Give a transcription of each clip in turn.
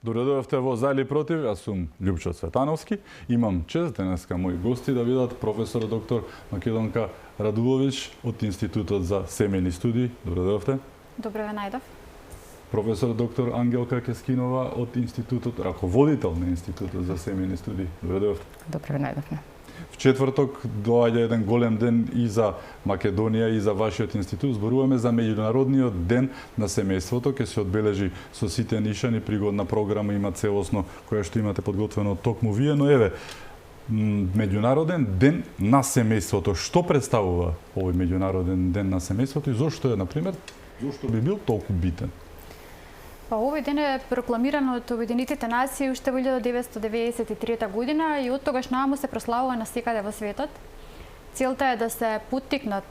Добредојавте во За или против, јас сум Љупчо Цветановски. Имам чест денеска мои гости да бидат професор доктор Македонка Радуловиќ од Институтот за семејни студии. Добредојавте. Добре ве најдов. Професор доктор Ангелка Кескинова од Институтот, раководител на Институтот за семејни студии. Добредојавте. Добре ве најдовме. В четврток доаѓа еден голем ден и за Македонија и за вашиот институт. Зборуваме за меѓународниот ден на семејството, ќе се одбележи со сите нишани, пригодна програма има целосно која што имате подготвено токму вие, но еве меѓународен ден на семејството. Што представува овој меѓународен ден на семејството и зошто е, на пример, зошто би бил толку битен? Па овој ден е прокламиран од Обединетите нации уште во 1993 година и од тогаш нааму се прославува насекаде во светот. Целта е да се поттикнат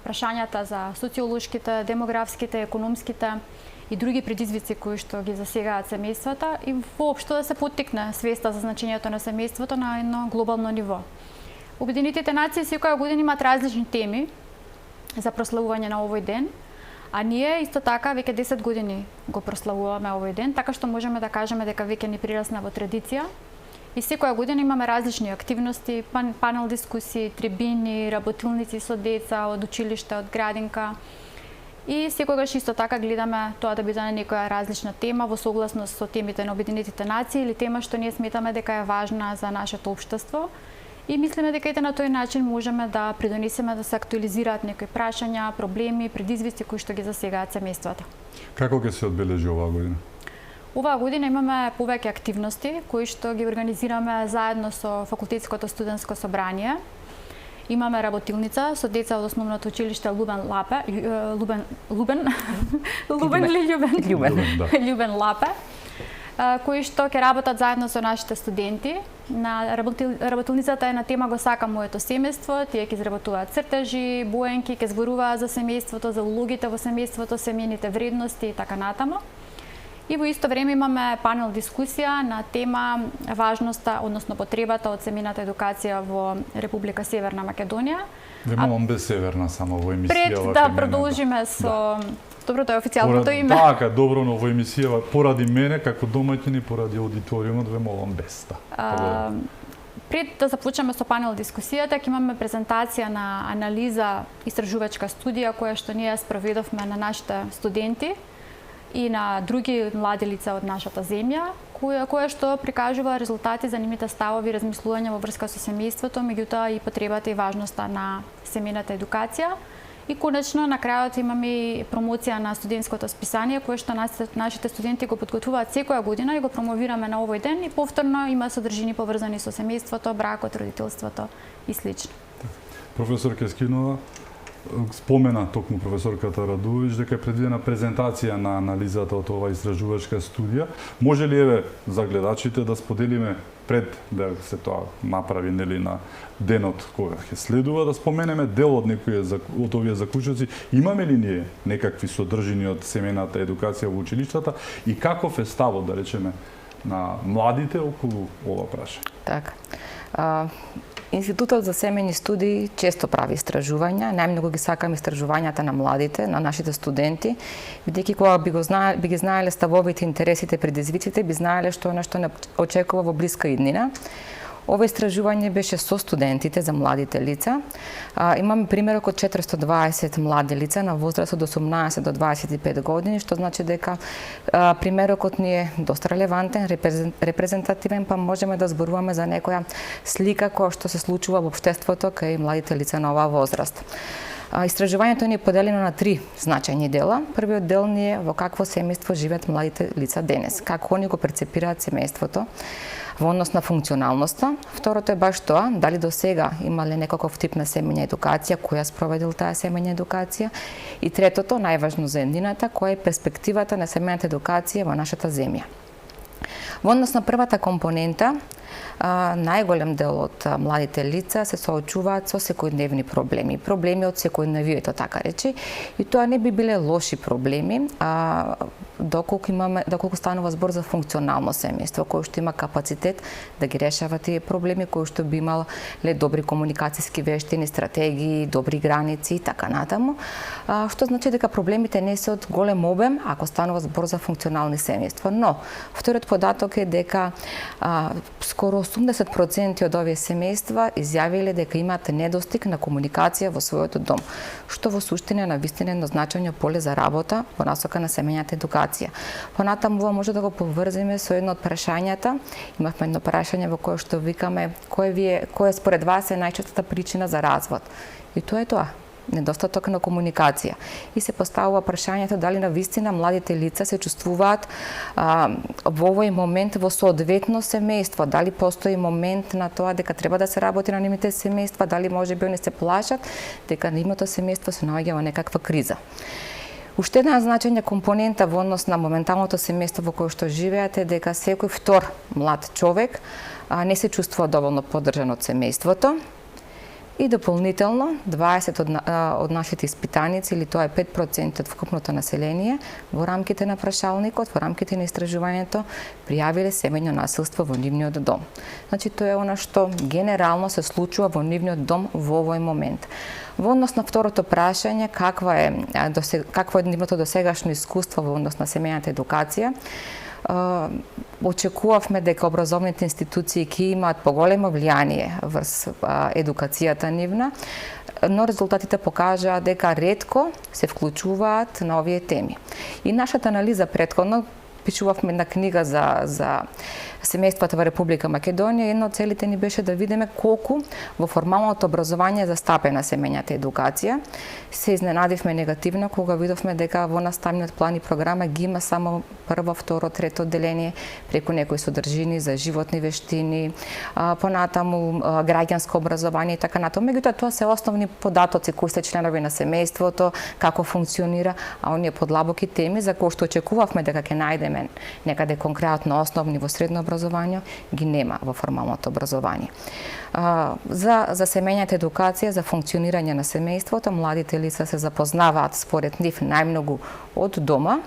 прашањата за социолошките, демографските, економските и други предизвици кои што ги засегаат семејствата и воопшто да се поттикне свеста за значењето на семејството на едно глобално ниво. Обединетите нации секоја година имаат различни теми за прославување на овој ден. А ние исто така веќе 10 години го прославуваме овој ден, така што можеме да кажеме дека веќе ни прирасна во традиција. И секоја година имаме различни активности, панел дискусии, трибини, работилници со деца од училиште, од градинка. И секогаш исто така гледаме тоа да биде на некоја различна тема во согласност со темите на Обединетите нации или тема што ние сметаме дека е важна за нашето општество. И мислиме дека и на тој начин можеме да придонесеме да се актуализираат некои прашања, проблеми, предизвици кои што ги засегаат семејствата. Како ќе се одбележи оваа година? Оваа година имаме повеќе активности кои што ги организираме заедно со Факултетското студентско собрание. Имаме работилница со деца од основното училиште Љубен Лапе, кои што ќе работат заедно со нашите студенти. Работилницата е на тема Го сакам моето семејство, тие ќе изработуваат цртежи, боенки, ќе зборуваат за семејството, за улогите во семејството, семејните вредности и така натаму. И во исто време имаме панел дискусија на тема важноста, односно потребата од семејната едукација во Република Северна Македонија. Ве молам без Северна само во емисија. Пред да продолжиме со добро, тоа е официјалното име. Така, добро, но во емисија поради мене како домаќин и поради аудиториумот ве молам без та. Пред да започнеме со панел дискусијата, ќе имаме презентација на анализа истражувачка студија која што ние спроведовме на нашите студенти и на други млади лица од нашата земја, која што прикажува резултати за нивните ставови и размислувања во врска со семејството, меѓутоа и потребата и важноста на семејната едукација. И конечно на крајот имаме и промоција на студентското списание кое што нашите студенти го подготвуваат секоја година и го промовираме на овој ден и повторно има содржини поврзани со семејството, бракот, родителството и слично. Професор Кескинова спомена токму професорката Радуловиќ дека е предвидена презентација на анализата од оваа истражувачка студија. Може ли еве за гледачите да споделиме пред да се тоа направи нели на денот кога ќе следува да споменеме дел од некои од овие заклучоци? Имаме ли ние некакви содржини од семејната едукација во училиштата и каков е ставот, да речеме, на младите околу ова прашање? Така. Институтот за семејни студии често прави истражувања, најмногу ги сакам истражувањата на младите, на нашите студенти, бидејќи кога би ги знаеле ставовите, интересите, предизвиците, би знаеле што е нешто не очекува во блиска иднина. Ова истражување беше со студентите за младите лица. Имаме примерок од 420 млади лица на возраст од 18 до 25 години, што значи дека примерокот ни е доста релевантен, репрезентативен, па можеме да зборуваме за некоја слика која што се случува во општеството кај младите лица на оваа возраст. Истражувањето ни е поделено на 3 значајни дела. Првиот дел ни е во какво семејство живеат младите лица денес, како они го перцепираат семејството во однос на функционалноста. Второто е баш тоа, дали до сега имале некаков тип на семејна едукација, која спроведил таа семејна едукација. И третото, најважно за еднината, која е перспективата на семејната едукација во нашата земја. Во однос на првата компонента, најголем дел од младите лица се соочуваат со секојдневни проблеми, проблеми од секојдневието, така речи, и тоа не би биле лоши проблеми, доколку станува збор за функционално семејство, кој што има капацитет да ги решава тие проблеми, кој што би имал добри комуникацијски вештини, стратегии, добри граници и така натаму, што значи дека проблемите не се од голем обем ако станува збор за функционални семејства. Но вториот податок е дека скоро 80% од овие семејства изјавиле дека имаат недостиг на комуникација во својот дом, што во суштина на вистина едно значајно поле за работа во насока на семејната едукација. Понатаму ова може да го поврзиме со едно од прашањата. Имавме едно прашање во кое што викаме кој според вас е најчестата причина за развод. И тоа е тоа. Недостаток на комуникација. И се поставува прашањето дали на вистина младите лица се чувствуваат во овој момент во соодветно семејство, дали постои момент на тоа дека треба да се работи на нивните семејства, дали можеби они се плашат дека нивното семејство се наоѓа во некаква криза. Уште една значајна компонента во однос на моменталното семејство во кое што живеат е дека секој втор млад човек не се чувствува доволно поддржан од семејството. И дополнително, 20 од нашите испитаници, или тоа е 5% од вкупното население, во рамките на прашалникот, во рамките на истражувањето, пријавиле семејно насилство во нивниот дом. Значи, тоа е она што генерално се случува во нивниот дом во овој момент. Во однос на второто прашање, какво е нивното досегашно искуство во однос на семејната едукација, очекувавме дека образовните институции ќе имаат поголемо влијание врз едукацијата нивна, но резултатите покажаа дека ретко се вклучуваат на овие теми. И нашата анализа претходно, пишувавме една книга за семејствата во Република Македонија, една од целите ни беше да видиме колку во формалното образование е застапена семејната едукација. Се изненадивме негативно кога видовме дека во наставниот план и програма ги има само прво, второ, трето одделение, преку некои содржини за животни вештини, понатаму граѓанско образование и така натаму. Меѓутоа тоа се основни податоци кои се членови на семејството, како функционира, а оние подлабоки теми за кои што очекувавме дека ќе најдеме некаде конкретно основни во средно образование, ги нема во формалното образование. За семејната едукација, за функционирање на семејството, младите лица се запознаваат според нив најмногу од дома,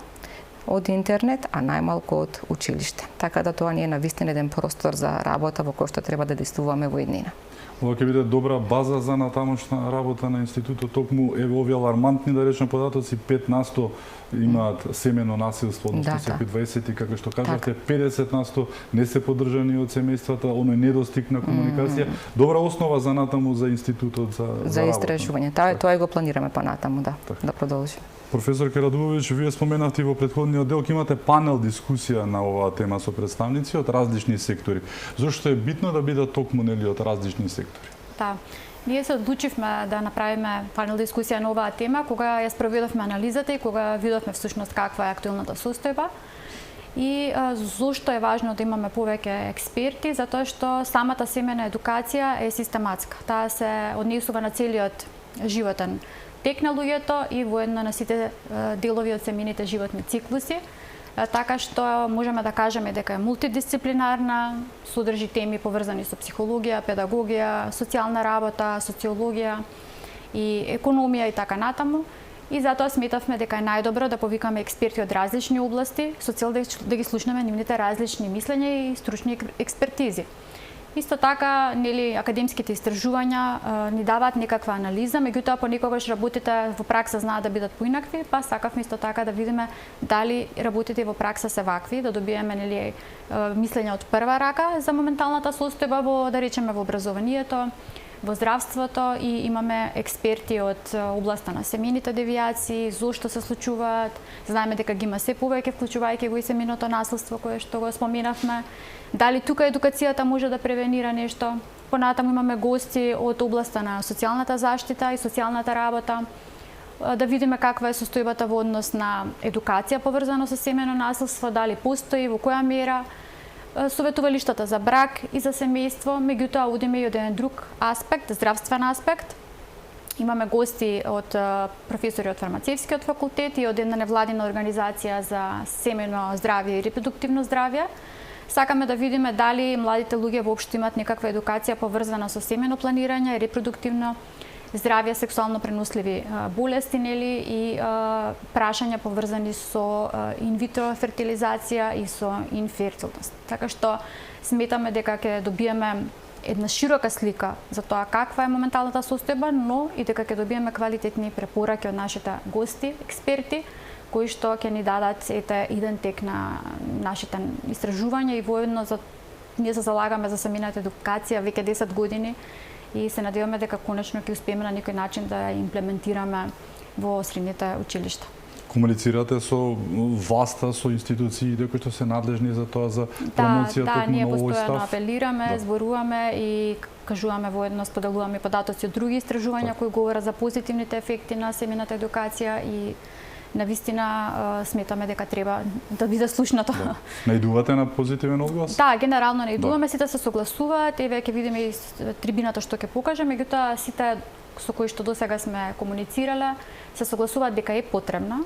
од интернет, а најмалку од училиште. Така да тоа не е навистина еден простор за работа во кој што треба да действуваме во иднина. Ова ќе биде добра база за натамошна работа на институтот. Токму еве овие алармантни да речем податоци, 5% имаат семено насилство, односно секој 20 и како што кажавте, 50% не се поддржани од семејствата, оној недостиг на комуникација. Добра основа за натаму за институтот за истражување. Тоа го планираме понатаму, да продолжи. Професор Радуовиќ, вие споменавте во претходниот дел ќе имате панел дискусија на оваа тема со представници од различни сектори. Зошто е битно да бидат токму од различни сектори? Да. Ние се одлучивме да направиме панел дискусија на оваа тема кога ја спроведовме анализата и кога видовме всушност каква е актуелната состојба. И зошто е важно да имаме повеќе експерти, затоа што самата семена едукација е систематска. Таа се однесува на целиот животен тек на луѓето и воедно на сите делови од семените животни циклуси, така што можеме да кажеме дека е мултидисциплинарна, содржи теми поврзани со психологија, педагогија, социјална работа, социологија и економија и така натаму. И затоа сметавме дека е најдобро да повикаме експерти од различни области, со цел да ги слушнеме нивните различни мислења и стручни експертизи. Исто така, академските истражувања ни даваат некаква анализа, меѓутоа понекогаш работите во пракса знаат да бидат поинакви, па сакавме исто така да видиме дали работите во пракса се вакви, да добиеме мислења од прва рака за моменталната состојба во, да речеме, во образованието, во здравството, и имаме експерти од областа на семејните девијации, зошто се случуваат. Знаеме дека ги има се повеќе, вклучувајќи го и семејното насилство кое што го споменавме. Дали тука едукацијата може да превенира нешто? Понатаму имаме гости од областа на социјалната заштита и социјалната работа, да видиме каква е состојбата во однос на едукација поврзано со семено насилство, дали постои, во која мера, советувалиштата за брак и за семејство, меѓутоа одиме и од еден друг аспект, здравствен аспект. Имаме гости од професори од фармацевскиот факултет и од една невладина организација за семено здравје и репродуктивно здравје. Сакаме да видиме дали младите луѓе воопшто имаат некаква едукација поврзана со семено планирање и репродуктивно здравје, сексуално преносливи болести, нели, и прашања поврзани со инвитро фертилизација и со инфертилност. Така што сметаме дека ќе добиеме една широка слика за тоа каква е моменталната состојба, но и дека ќе добиеме квалитетни препораки од нашите гости, експерти, кои што ќе ни дадат иден тек на нашите истражувања и воедно ние се залагаме за самината едукација веќе 10 години и се надеваме дека конечно ќе успееме на некој начин да ја имплементираме во средните училишта. Комуницирате со власта, со институциите кои што се надлежни за тоа, за промоција токму на овој став? Да, ние постојано апелираме, зборуваме и кажуваме воедно, споделуваме податоци од други истражувања кои говорат за позитивните ефекти на семејната едукација и навистина сметаме дека треба да биде слушнато. Да. Наидувате на позитивен одглас? Да, генерално наидуваме, сите се согласуваат, еве ќе видиме и трибината што ќе покаже, меѓутоа сите со кои што досега сме комуницирале се согласуваат дека е потребна.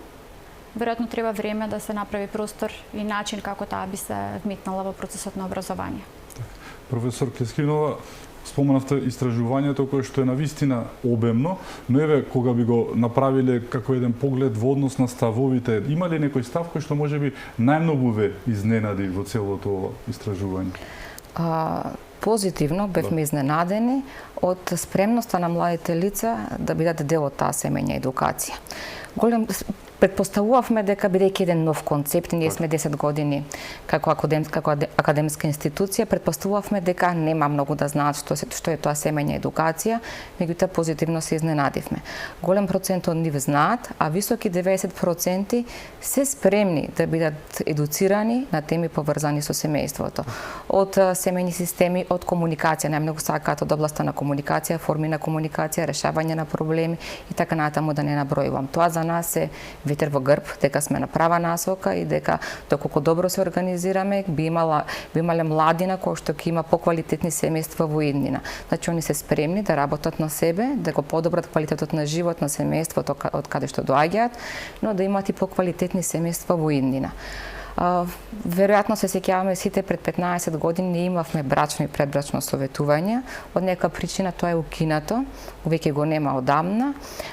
Веројатно треба време да се направи простор и начин како таа би се вметнала во процесот на образование. Професор Кескинова, споменавте истражувањето кое што е навистина обемно, но еве кога би го направиле како еден поглед во однос на ставовите, има ли некој став кој што можеби најмногу ве изненади во целото ова истражување? Позитивно бевме изненадени од спремноста на младите лица да бидат дел од таа семејна едукација. Предпоставувавме дека бидејќи еден нов концепт, ние сме 10 години како академска институција, предпоставувавме дека нема многу да знаат што е тоа семејна едукација, меѓутоа позитивно се изненадивме. Голем процент од нив знаат, а високи 90% се спремни да бидат едуцирани на теми поврзани со семејството. Од семејни системи, од комуникација, најмногу сакаат од областа на комуникација, форми на комуникација, решавање на проблеми и така натаму да не набројувам. Тоа за нас е ветер во грб, дека сме на права насока и дека доколку добро се организираме, би имале младина која што ќе има поквалитетни семејства во иднина. Значи они се спремни да работат на себе, да го подобрат квалитетот на живот на семејството од каде што доаѓаат, но да имат и поквалитетни семејства во иднина. Веројатно се сеќаваме сите пред 15 години не имавме брачно и предбрачно советување. Од нека причина тоа е укинато, веќе го нема одамна.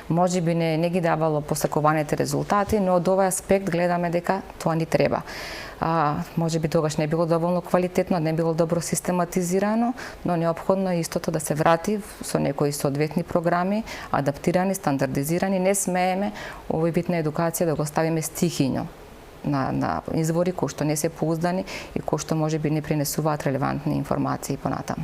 Можеби не ги давало посакуваните резултати, но од овој аспект гледаме дека тоа ни треба. Можеби тогаш не било доволно квалитетно, не било добро систематизирано, но неопходно е истото да се врати со некои соодветни програми, адаптирани, стандардизирани. Не смееме овој вид на едукација да го ставиме стихино на извори кои што не се pouzdани и кои што можеби не пренесуваат релевантни информации понатаму.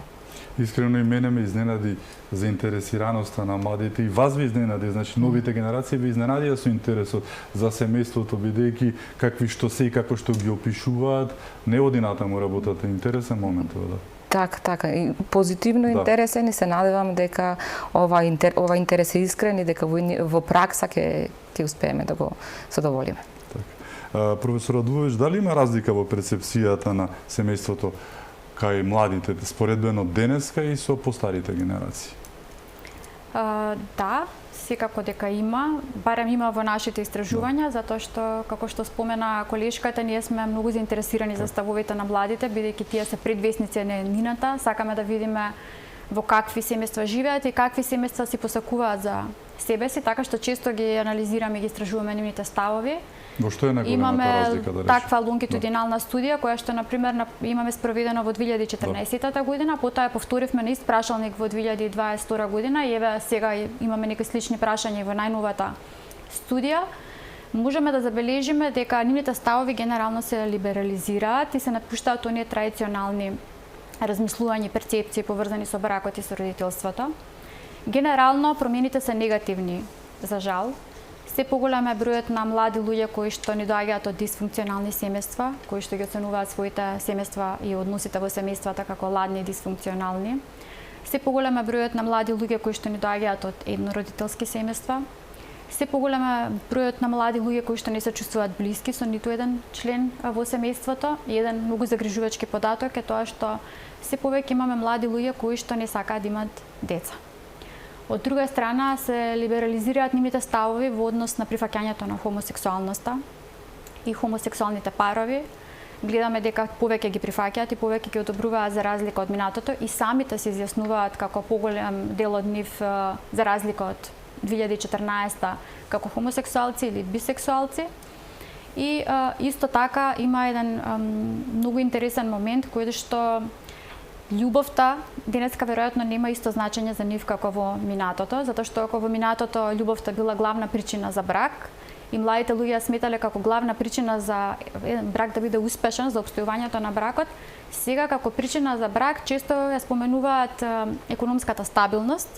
Искрено и мене ме изненади заинтересираноста на младите и вас ви изненади, значи новите генерации ви изненадија со интересот за семејството, бидејќи какви што се и како што ги опишуваат, не оди натаму работата, интересен момент да. Така, и позитивно интересен и се надевам дека ова интерес е искрен и дека во пракса ќе успееме да го задоволиме. Професор Радулович, дали има разлика во перцепцијата на семејството кај младите, споредбено денеска и со постарите генерации? Да, секако дека има, барем има во нашите истражувања, затоа што, како што спомена колешката, ние сме многу заинтересирани за ставовите на младите, бидејќи тие се предвесници на еднината, сакаме да видиме во какви семејства живеат и какви семејства си посакуваат за себе си, така што често ги анализираме и ги истражуваме нивните ставови. Во што е најголемата разлика, да речем? Таква лонгитудинална студија, која што, например, имаме спроведено во 2014 година, потоа ја повторивме на ист прашалник во 2022 година и еве сега имаме некои слични прашања во најновата студија. Можеме да забележиме дека нивните ставови генерално се либерализираат и се напуштаат оние традиционални размислувања и перцепции поврзани со бракот и со родителството. Генерално промените се негативни, за жал. Се поголем е бројот на млади луѓе кои што ни доаѓаат од дисфункционални семејства, кои што ги оценуваат своите семејства и односите во семејствата како ладни и дисфункционални. Се поголем е бројот на млади луѓе кои што ни доаѓаат од еднородителски семејства. Се поголем е бројот на млади луѓе кои што не се чувствуваат блиски со ниту еден член во семејството. И еден многу загрижувачки податок е тоа што се повеќе имаме млади луѓе кои што не сакаат да имат деца. Од друга страна се либерализираат нивните ставови во однос на прифаќањето на хомосексуалноста и хомосексуалните парови. гледаме дека повеќе ги прифаќаат и повеќе ги одобруваат за разлика од минатото и самите се изјаснуваат како поголем дел од нив за разлика од 2014 како хомосексуалци или бисексуалци. И исто така има еден многу интересен момент кој што љубовта денеска веројатно нема исто значење за нив како во минатото, затоа што ако во минатото љубовта била главна причина за брак и младите луѓе сметале како главна причина за брак да биде успешен, за опстојувањето на бракот, сега како причина за брак често ја споменуваат економската стабилност,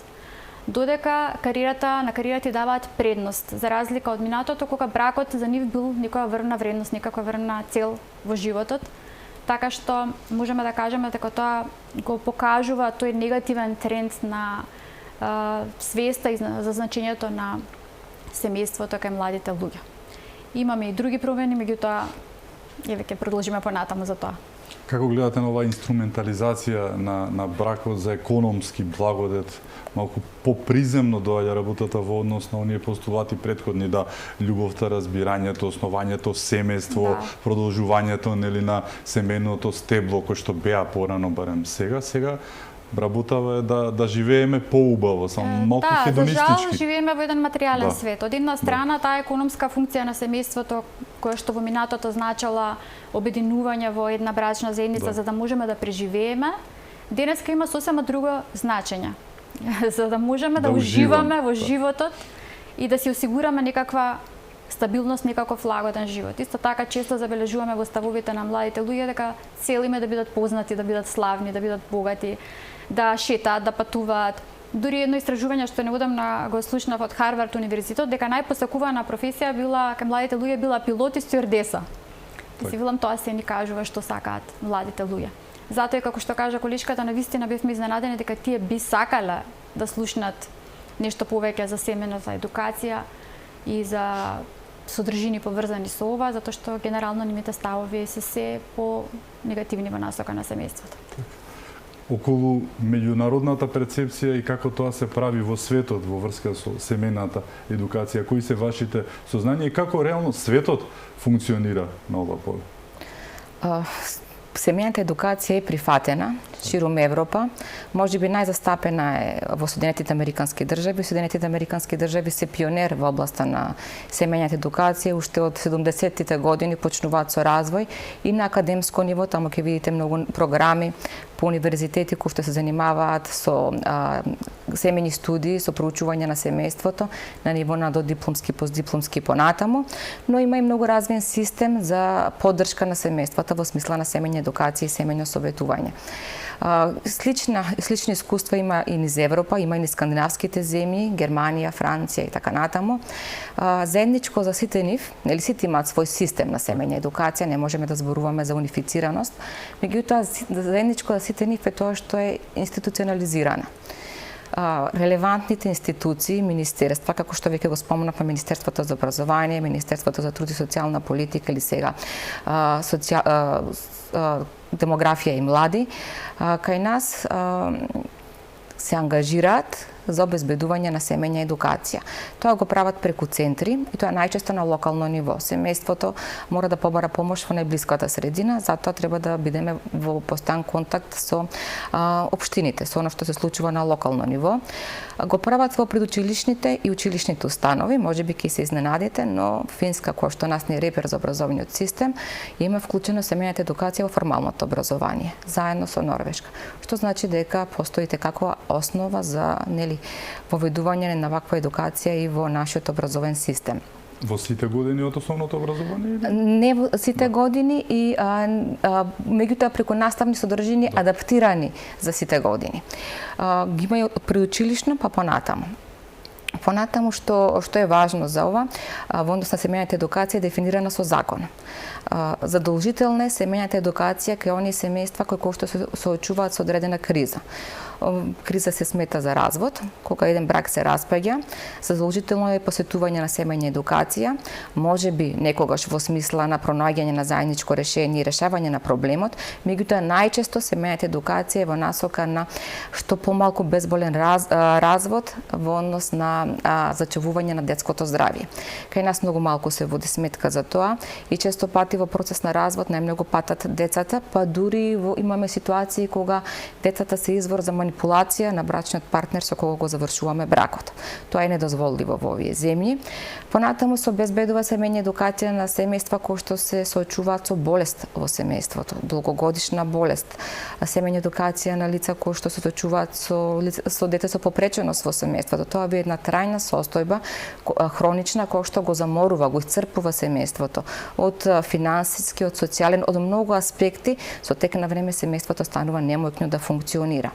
додека на кариерата даваат предност, за разлика од минатото кога бракот за нив бил некоја врвна вредност, некаква врвна цел во животот. Така што можеме да кажеме дека тоа го покажува тој негативен тренд на свеста и за значењето на семејството кај младите луѓе. Имаме и други промени, меѓутоа еве ќе продолжиме понатаму за тоа. Како гледате на оваа инструментализација на бракот за економски благодет? Малку поприземно доаѓа работата во однос на оние постулати претходни, да љубовта, разбирањето, основањето, семејство, продолжувањето нели на семејното стебло кој што беа порано барем сега работава е да живееме поубаво, само малку хедонистички. За жал живееме во еден материјален свет. Од една страна таа економска функција на семејството која што во минатото значела обединување во една брачна заедница за да можеме да преживееме, денеска има сосема друго значење. За да можеме да уживаме во животот и да си осигураме некаква стабилност, некаков лагоден живот. Исто така често забележуваме во ставовите на младите луѓе дека целиме да бидат познати, да бидат славни, да бидат богати, да шетаат, да патуваат. Дури едно истражување што неодамна го слушнав од Харвард универзитет, дека најпосакувана професија била кај младите луѓе била пилот и стюардеса. И си велам тоа се ни кажува што сакаат младите луѓе. Затоа и како што кажа колешката, навистина бевме изненадени дека тие би сакале да слушнат нешто повеќе за семејната едукација и за содржини поврзани со ова, затоа што генерално нивните ставови се по негативни во насока на семејството. Околу меѓународната перцепција и како тоа се прави во светот во врска со семејната едукација, кои се вашите сознања и како реално светот функционира на ова поле? Семејната едукација е прифатена ширум Европа. Можеби најзастапена е во Соединетите Американски држави. Соединетите Американски држави се пионер во областа на семејната едукација. Уште од 70-тите години почнуваат со развој и на академско ниво. Таму ќе видите многу програми по универзитети кои што се занимаваат со семејни студии, со проучување на семејството на ниво на додипломски, постдипломски понатаму, но има и многу развиен систем за поддршка на семејствата во смисла на семејна едукација и семејно советување. Слични искуства има и низ Европа, има и низ скандинавските земји, Германија, Франција и така натаму. Заедничко за сите нив, нели сите имаат свој систем на семејна едукација, не можеме да зборуваме за унифицираност, меѓутоа заедничко за сите нив е тоа што е институционализирана. Релевантните институции, министерства, како што веќе го спомнавме, Министерството за образование, Министерството за труд и социјална политика или сега демографија и млади, кај нас се ангажираат за обезбедување на семејна едукација. Тоа го прават преку центри и тоа најчесто на локално ниво. Семејството мора да побара помош во најблиската средина, затоа треба да бидеме во постојан контакт со општините, со она што се случува на локално ниво. Го прават во предучилишните и училишните установи, можеби ќе се изненадите, но Финска, која што нас не е репер за образовниот систем, има вклучено семејната едукација во формалното образование, заедно со Норвешка. Што значи дека постои каква основа за воведување на ваква едукација и во нашиот образовен систем. Во сите години од основното образование? Не во сите години и меѓутоа преку наставни содржини адаптирани за сите години. Ги има и од предучилишно па понатаму. Понатаму што е важно за ова, во однос на семејната едукација е дефинирана со закон. Задолжителна е семејната едукација кај оние семејства кои што се соочуваат со одредена криза. криза се смета за развод. Кога еден брак се распаѓа, задолжително е посетување на семејна едукација, можеби некогаш во смисла на пронаѓање на заедничко решение и решавање на проблемот, меѓутоа најчесто семејната едукација е во насока на што помалку безболен развод во однос на зачувување на детското здравје. Кај нас многу малку се води сметка за тоа и често пати во процес на развод најмногу патат децата, па дури имаме ситуации кога децата се извор за манипулација на брачниот партнер со кого го завршуваме бракот. Тоа е недозволиво во овие земји. Понатаму се обезбедува семејна едукација на семејства кои што се соочуваат со болест во семејството, долгогодишна болест, семејна едукација на лица кои што се соочуваат со дете со попреченост во семејството. Тоа би една трајна состојба хронична која што го заморува, го исцрпува семејството од финансиски, од социјален, од многу аспекти. Со тек на време семејството станува немојно да функционира.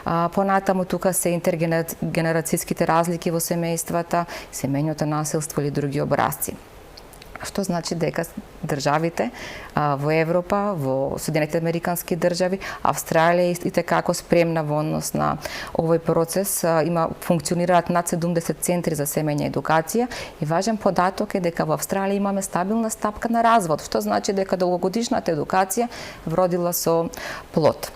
Понатаму тука се интергенерацијските разлики во семејствата, семејното насилство или други образци. Што значи дека државите во Европа, во Соединетите американски држави, Австралија и како спремна во однос на овој процес, функционираат над 70 центри за семејна едукација и важен податок е дека во Австралија имаме стабилна стапка на развод, што значи дека долгогодишната едукација вродила со плод.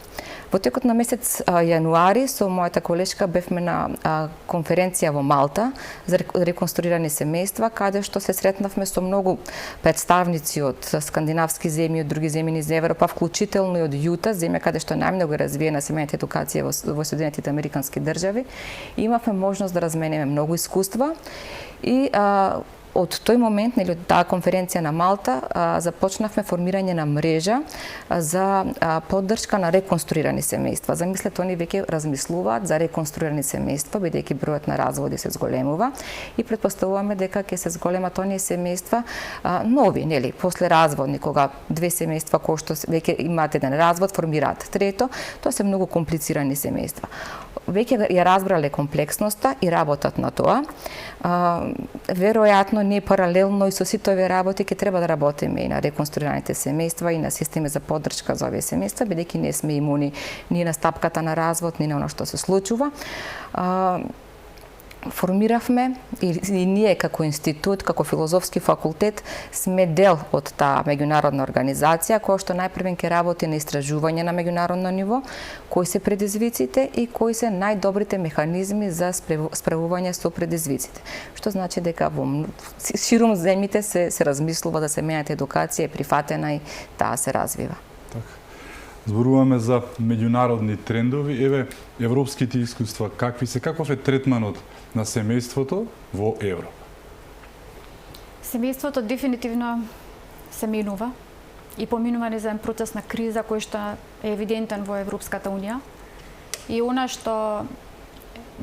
Во текот на месец јануари со мојата колешка бевме на конференција во Малта за реконструирани семејства, каде што се сретнавме со многу представници од скандинавски земји, од други земји низ Европа, вклучително и од Јута, земја каде што најмногу е развиена семејната едукација во Соединетите американски држави. И имавме можност да размениме многу искуства и од тој момент, нели, од таа конференција на Малта, започнавме формирање на мрежа за поддршка на реконструирани семејства. Замислете, они веќе размислуваат за реконструирани семејства, бидејќи бројот на разводи се зголемува и претпоставуваме дека ќе се зголемат оние семејства нови, нели, после разводни, кога две семејства кои што веќе имаат еден развод, формираат трето, тоа се многу комплицирани семејства. Веќе ја разбрале комплексноста и работат на тоа. Веројатно не паралелно и со сите овие работи ќе треба да работиме и на реконструираните семејства и на системи за поддршка за овие семејства, бидејќи не сме имуни ни на стапката на развод, ни на она што се случува. Формиравме и ние како институт, како филозофски факултет сме дел од таа меѓународна организација која што најпрвен ќе работи на истражување на меѓународно ниво, кои се предизвиците и кои се најдобрите механизми за справување со предизвиците. Што значи дека во ширум земјите се размислува да семејната едукација е прифатена и таа се развива. Зборуваме за меѓународни трендови, еве европските искуства, каков е третманот на семејството во Европа? Семејството дефинитивно се менува и поминува низ еден процес на криза кој што е евидентен во Европската унија. И она што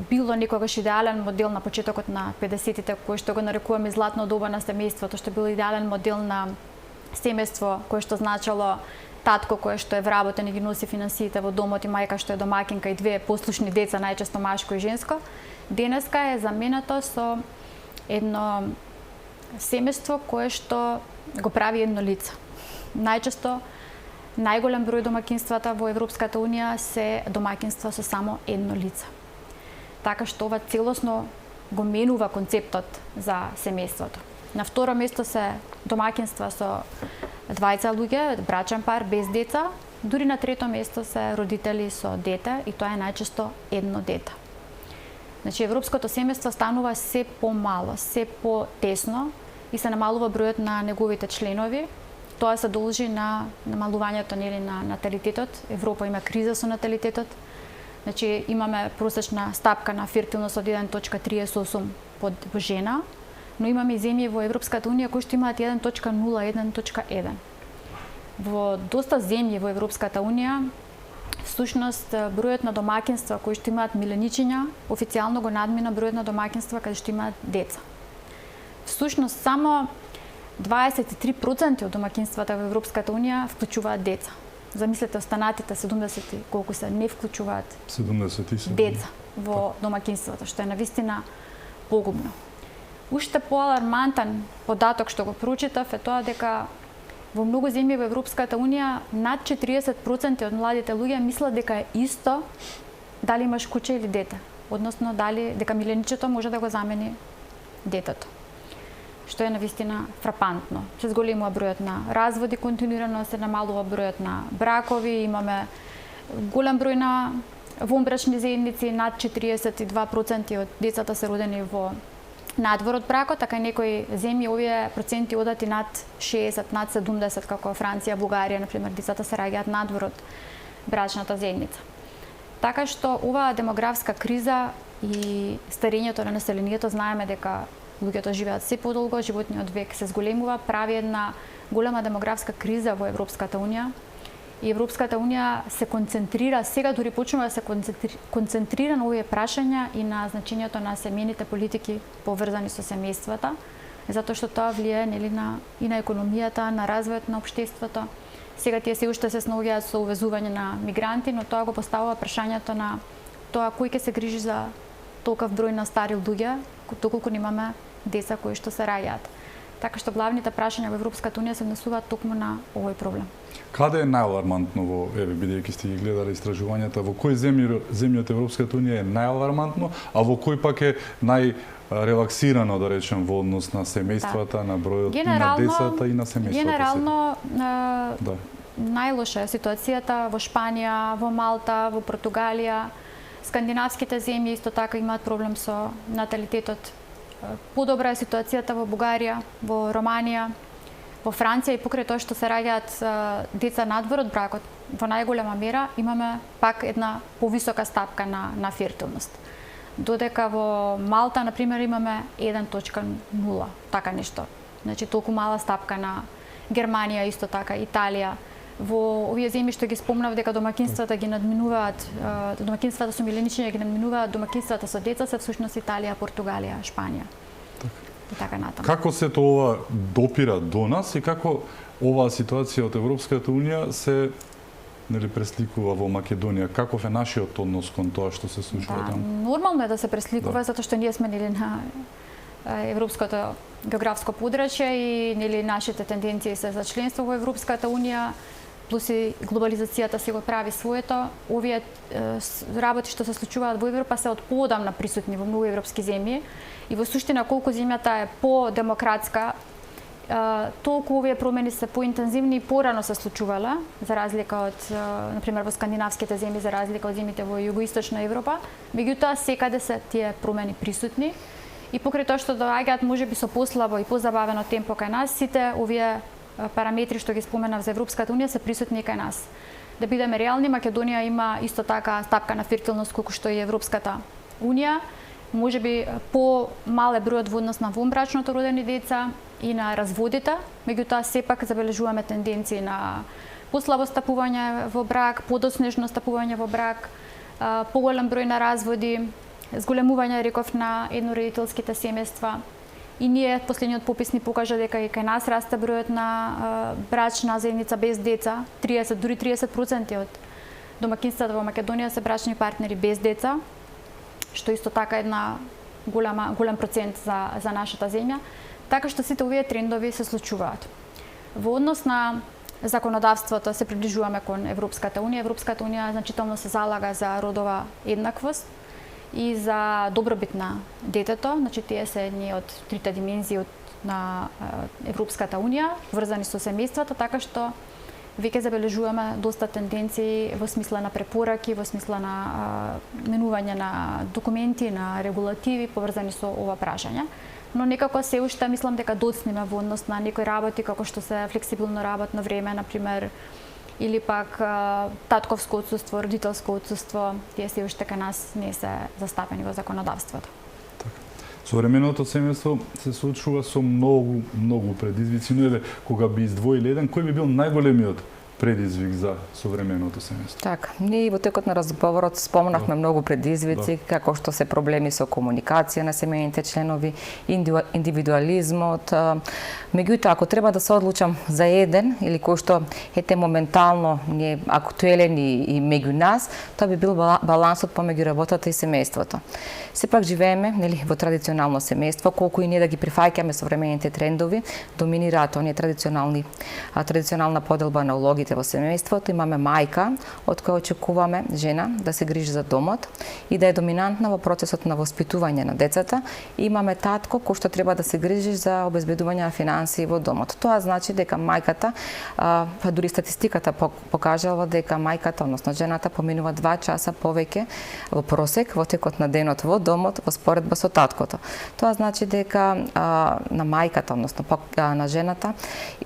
било некогаш идеален модел на почетокот на 50-тите, кој што го нарекуваме златно доба на семејството, што бил идеален модел на семејство кој што значало татко кој што е вработен и ги носи финансиите во домот и мајка што е домакинка и две послушни деца, најчесто машко и женско, денеска е заменето со едно семејство кое што го прави едно лице. Најчесто најголем број домакинствата во Европската унија се домакинства со само едно лице. Така што ова целосно го менува концептот за семејството. На второ место се домакинства со двајца луѓе, брачен пар без деца, дури на трето место се родители со дете и тоа е најчесто едно дете. Значи европското семејство станува се помало, се потесно и се намалува бројот на неговите членови. Тоа се должи на намалувањето на наталитетот. Европа има криза со наталитетот. Значи имаме просечна стапка на фертилност од 1.38 по жена, но имаме и земји во Европската унија кои што имаат 1.0, 1.1. Во доста земји во Европската унија, всушност бројот на домакинства кои што имаат миленичиња официјално го надмина бројот на домакинства каде што имаат деца. Всушност само 23% од домакинствата во Европската унија вклучуваат деца. Замислете, останатите 70 колку се не вклучуваат 77 деца во домакинството, што е навистина погубно. Уште поалармантен податок што го прочитав е тоа дека во многу земји во Европската унија над 40% од младите луѓе мислат дека е исто дали имаш куќа или дете, односно дали дека миленичето може да го замени детето. Што е навистина фрапантно. Се зголемува бројот на разводи, континуирано се намалува бројот на бракови, имаме голем број на вонбрачни заедници, над 42% од децата се родени во надвор од бракот, така и некои земји овие проценти одат и над 60, над 70, како Франција, Бугарија, например, децата се раѓаат надвор од брачната заедница. Така што оваа демографска криза и старењето на населението, знаеме дека луѓето живеат се подолго, животниот век се зголемува, прави една голема демографска криза во Европската Унија. И Европската Унија се концентрира, сега дури почнува да се концентрира на овие прашања и на значењето на семејните политики поврзани со семејствата, затоа што тоа влијае и на економијата, на развојот на општеството. Сега тие се уште се снаоѓаат со увезување на мигранти, но тоа го поставува прашањето на тоа кој ќе се грижи за толков број на стари луѓе, доколку немаме деца кои што се раѓаат. Така што главните прашања во Европската Унија се однесуваат токму на овој проблем. Каде е најалармантно во, бидејќи сте ги гледали истражувањата, во кои земји од Европската Унија е најалармантно, а во кој пак е најрелаксирано, да речем, во однос на семејствата, на бројот на децата и на семејствата? Генерално, најлоша е ситуацијата во Шпанија, во Малта, во Португалија. Скандинавските земји исто така имаат проблем со наталитетот. Подобра е ситуацијата во Бугарија, во Романија, во Франција и покрај тоа што се раѓаат деца надвор од бракот, во најголема мера имаме пак една повисока стапка на фертилност. Додека во Малта, например, имаме 1.0, така нешто. Значи, толку мала стапка на Германија, исто така, Италија. Во овие земји што ги спомнав дека домакинствата ги надминуваат, домакинствата со миленични ги надминуваат домакинствата со деца, се всушност Италија, Португалија, Шпанија. И така натаму. Како се тоа допира до нас и како оваа ситуација од Европската Унија се пресликува во Македонија? Каков е нашиот однос кон тоа што се случува таму? Нормално е да се пресликува, затоа што ние сме на европското географско подрачје и нашите тенденции се за членство во Европската Унија, плюс и глобализацијата се го прави своето. Овие работи што се случуваат во Европа се од поодамна присутни во многу европски земји и во суштина колку земјата е по-демократска, толку овие промени се поинтензивни и порано се случувале, за разлика од, например, во скандинавските земји, за разлика од земјите во југоисточна Европа. Меѓутоа, секаде се тие промени присутни и покрај тоа што доаѓаат можеби со послабо и позабавено темпо кај нас, сите овие параметри што ги споменав за Европската Унија се присутни кај нас. Да бидеме реални, Македонија има исто така стапка на фертилност колку што и Европската Унија. Можеби по-мал е бројот во однос на вонбрачното родени деца и на разводите, меѓутоа сепак забележуваме тенденции на послабо стапување во брак, подоснежно стапување во брак, поголем број на разводи, зголемување, реков, на еднородителските семејства. И ние последниот попис ни покажа дека и кај нас расте бројот на брачна заедница без деца, 30, дури 30% од домакинствата во Македонија се брачни партнери без деца, што исто така една голем процент за нашата земја. Така што сите овие трендови се случуваат. Во однос на законодавството се приближуваме кон Европската Унија. Европската Унија значително се залага за родова еднаквост и за добробит на детето. Значи, тие се едни од трите димензии на Европската Унија, врзани со семејството, така што веќе забележуваме доста тенденции во смисла на препораки, во смисла на менување на документи, на регулативи поврзани со ова прашање. Но некако се уште мислам дека доцниме во однос на некои работи како што се флексибилно работно време, например, или пак татковско отсуство, родителско отсуство, тие се уште кај нас не се застапени во законодавството. Современото семејство се соочува со многу предизвици, но кога би издвоили еден, кој би бил најголемиот предизвик за современото семејство? Така, ние во текот на разговорот спомнавме многу предизвици, како што се проблеми со комуникација на семејните членови, индивидуализмот. Меѓутоа, ако треба да се одлучам за еден, или кој што ете моментално не актуелен и меѓу нас, тоа би бил балансот помеѓу работата и семејството. Сепак живееме во традиционално семејство, колку и ние да ги прифаќаме современите трендови, доминираат оние традиционална поделба на улогите проблемите во семејството, имаме мајка од која очекуваме жена да се грижи за домот и да е доминантна во процесот на воспитување на децата, и имаме татко кој што треба да се грижи за обезбедување на финансии во домот. Тоа значи дека мајката, па дури статистиката покажала дека мајката, односно жената, поминува 2 часа повеќе во просек во текот на денот во домот во споредба со таткото. Тоа значи дека на мајката, односно на жената,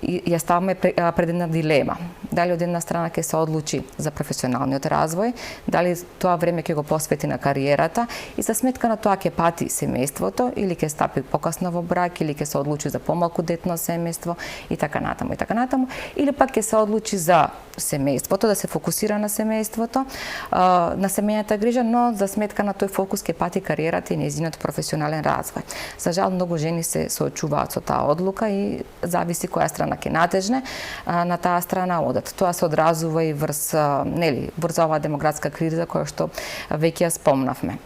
ја ставаме пред една дилема. Дали од една страна ќе се одлучи за професионалниот развој, дали тоа време ќе го посвети на кариерата и за сметка на тоа ќе пати семејството, или ќе стапи покасно во брак, или ќе се одлучи за помалку детно семејство и така натаму, или пак ќе се одлучи за семејството, да се фокусира на семејството, на семејната грижа, но за сметка на тој фокус ќе пати кариерата и нејзиниот професионален развој. За жал, многу жени се соочуваат со таа одлука и зависи која страна ќе натежне, на таа страна одат. Тоа се одразува и врз оваа демографска криза која што веќе ја спомнавме.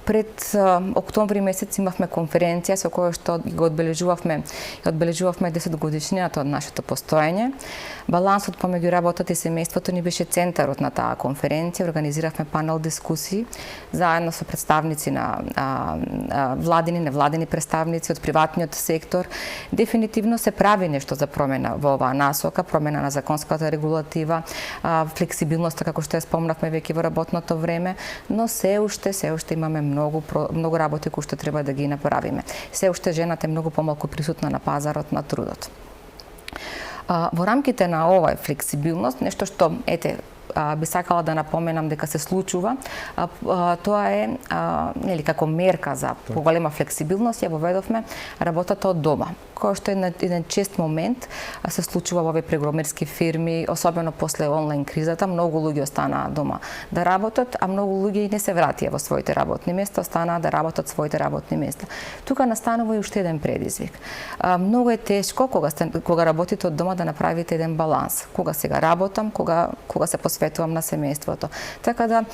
Пред октомври месец имавме конференција со која што го одбележувавме 10 годишнината од нашето постоење. Балансот помеѓу работата и семејството ни беше центарот на таа конференција. Организиравме панел дискусии заедно со представници на владини, невладини представници од приватниот сектор. Дефинитивно се прави нешто за промена во оваа насока, промена на законската регулатива, флексибилноста, како што ја спомнавме веќе во работното време, но се уште имаме многу работи кои што треба да ги направиме. Се уште жената е многу помалку присутна на пазарот на трудот. Во рамките на оваа флексибилност, нешто што би сакала да напоменам дека се случува, тоа е како мерка за поголема флексибилност, ја воведовме работата од дома, кој што е еден чест момент се случува во овие програмерски фирми, особено после онлайн кризата. Многу луѓе останаа дома да работат, а многу луѓе и не се вратија во своите работни места, останаа да работат своите работни места. Тука настанува и уште еден предизвик. Многу е тешко кога работите од дома да направите еден баланс. Кога сега работам, кога се посветувам на семејството. Така да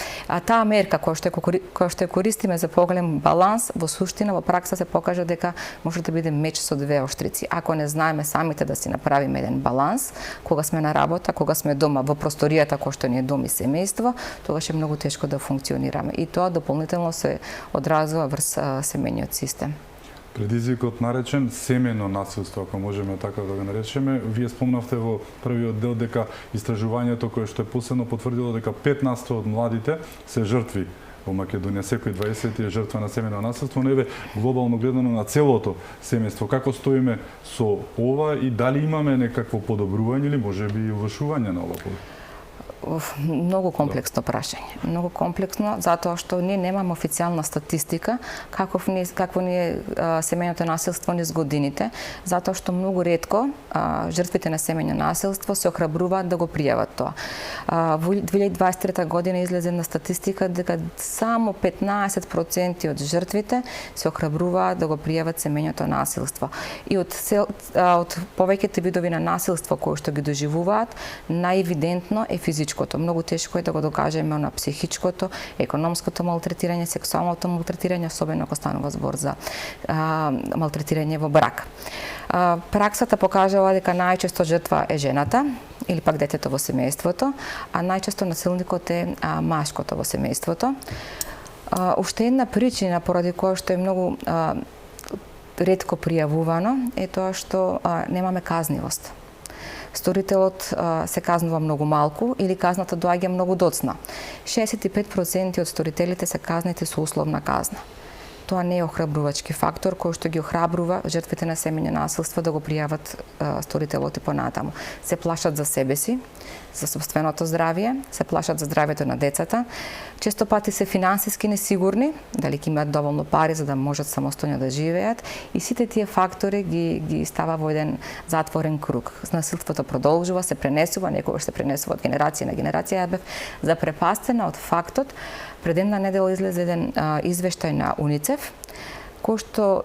таа мерка која што ја користиме за поголем баланс, во суштина, во пракса се покажа дека може да биде меч со две штрици. Ако не знаеме самите да си направиме еден баланс, кога сме на работа, кога сме дома во просторијата кој што ни е дом и семејство, тогаш е многу тешко да функционираме. И тоа дополнително се одразува врз семејниот систем. Предизвикот наречен семејно насилство, ако можеме така да го наречеме. Вие спомнавте во првиот дел дека истражувањето кое што е последно потврдило дека 15% од младите се жртви во Македонија. Секој 20 е жртва на семејно насилство, но еве глобално гледано на целото семејство. Како стоиме со ова и дали имаме некакво подобрување или можеби и увршување на ова поле? Многу комплексно прашање. Многу комплексно, затоа што ние немаме официјална статистика какво ни е семејното насилство низ годините, затоа што многу ретко жртвите на семејно насилство се охрабруваат да го пријават тоа. Во 2023 година излезе една статистика дека само 15% од жртвите се охрабруваат да го пријават семејното насилство. И од повеќето видови на насилство кои што ги доживуваат, најевидентно е физичкото. Многу тешко е да го докажеме на психичкото, економското малтретирање, сексуалното малтретирање, особено ако станува збор за малтретирање во брак. Праксата покажала дека најчесто жртва е жената или пак детето во семејството, а најчесто насилникот е машкото во семејството. Уште една причина поради која што е многу ретко пријавувано е тоа што немаме казнивост. Сторителот се казнува многу малку или казната доаѓа многу доцна. 65% од сторителите се казнети со условна казна. Тоа не е охрабрувачки фактор кој што ги охрабрува жртвите на семејно насилство да го пријават сторителот и понатаму. Се плашат за себе си, за сопственото здравје, се плашат за здравјето на децата. Често пати се финансиски несигурни, дали ќе имаат доволно пари за да можат самостојно да живеат, и сите тие фактори ги става во еден затворен круг. Насилството продолжува, се пренесува, некогаш се пренесува од генерација на генерација. Ја бев запрепастена од фактот. Пред една недела излезе еден извештај на УНИЦЕФ, кој што